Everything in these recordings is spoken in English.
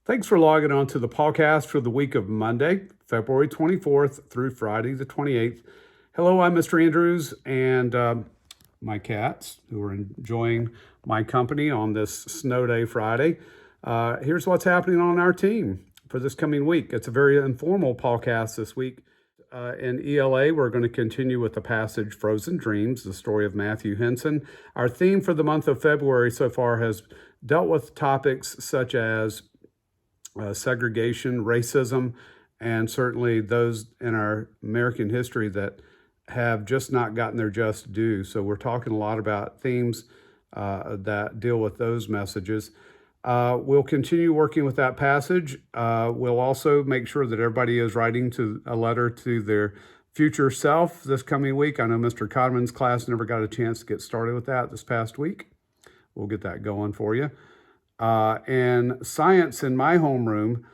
Thanks for logging on to the PawCast for the week of Monday, February 24th through Friday the 28th. Hello, I'm Mr. Andrews and my cats who are enjoying my company on this snow day Friday. Here's what's happening on our team for this coming week. It's a very informal PawCast this week. In ELA, we're going to continue with the passage Frozen Dreams, the story of Matthew Henson. Our theme for the month of February so far has dealt with topics such as segregation, racism, and certainly those in our American history that have just not gotten their just due. So we're talking a lot about themes that deal with those messages. We'll continue working with that passage. We'll also make sure that everybody is writing a letter to their future self this coming week. I know Mr. Codman's class never got a chance to get started with that this past week. We'll get that going for you. And science in my homeroom,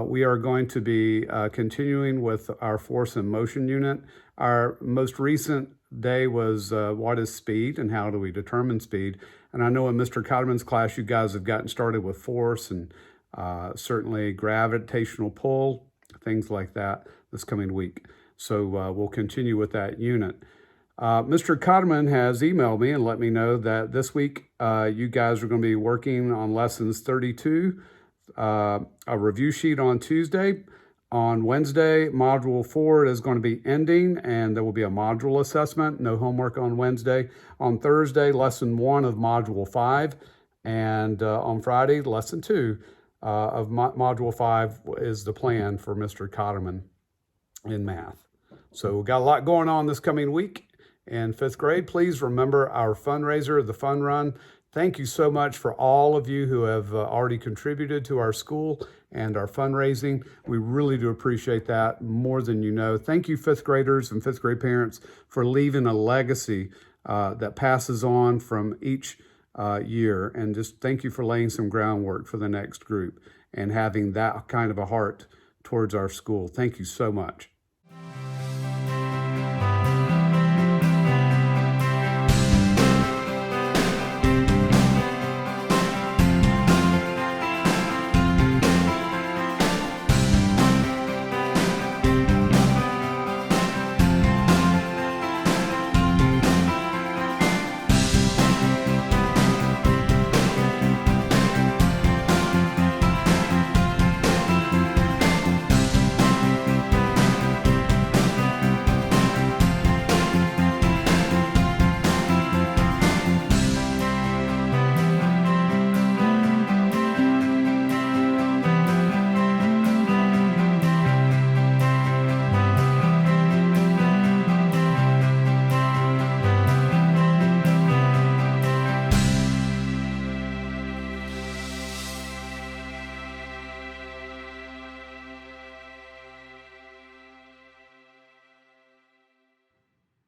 we are going to be continuing with our force and motion unit. Our most recent day was what is speed and how do we determine speed? And I know in Mr. Codman's class, you guys have gotten started with force and certainly gravitational pull, things like that this coming week. So we'll continue with that unit. Mr. Codman has emailed me and let me know that this week you guys are going to be working on lessons 32, a review sheet on Tuesday. On Wednesday, Module 4 is going to be ending, and there will be a module assessment. No homework on Wednesday. On Thursday, Lesson 1 of Module 5. And on Friday, Lesson 2 of Module 5 is the plan for Mr. Codman in math. So we've got a lot going on this coming week. In fifth grade, please remember our fundraiser, the Fun Run. Thank you so much for all of you who have already contributed to our school and our fundraising. We really do appreciate that more than you know. Thank you, fifth graders and fifth grade parents, for leaving a legacy that passes on from each year. And just thank you for laying some groundwork for the next group and having that kind of a heart towards our school. Thank you so much.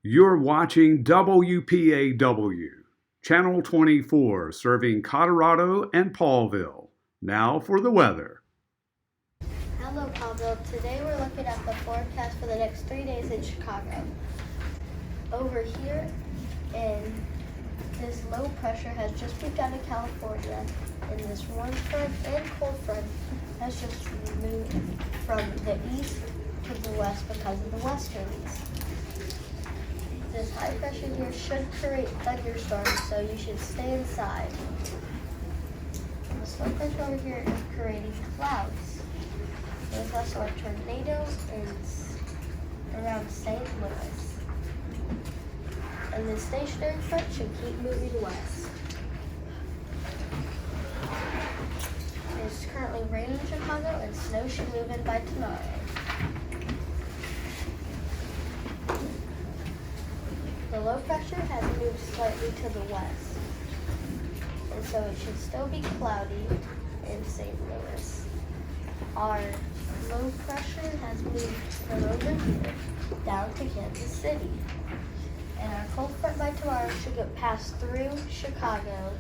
You're watching WPAW, Channel 24, serving Colorado and Paulville. Now for the weather. Hello, Paulville. Today we're looking at the forecast for the next 3 days in Chicago. Over here, and this low pressure has just moved out of California, and this warm front and cold front has just moved from the east to the west because of the westerlies. This high pressure here should create thunderstorms, so you should stay inside. The low pressure over here is creating clouds. There's also a tornado around St. Louis. And the stationary front should keep moving west. It's currently raining in Chicago, and snow should move in by tomorrow. The low pressure has moved slightly to the west, and so it should still be cloudy in St. Louis. Our low pressure has moved from over here down to Kansas City, and our cold front by tomorrow should pass through Chicago,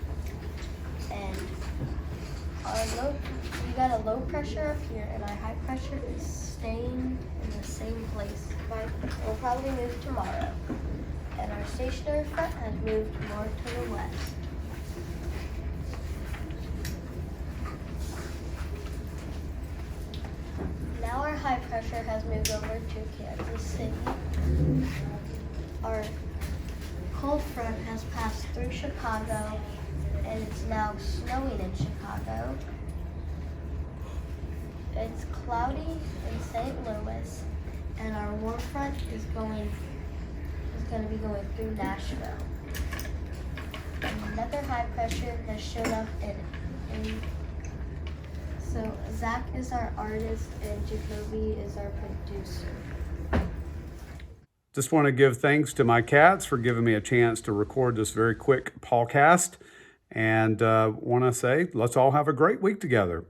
and we got a low pressure up here, and our high pressure is staying in the same place. We'll probably move tomorrow. And our stationary front has moved more to the west. high pressure has moved over to Kansas City. Our cold front has passed through Chicago, and it's now snowing in Chicago. It's cloudy in St. Louis, and our warm front is going to be going through Nashville. Another high pressure has shown up in so Zach is our artist and Jacoby is our producer. Just want to give thanks to my cats for giving me a chance to record this very quick PawCast. And want to say, let's all have a great week together.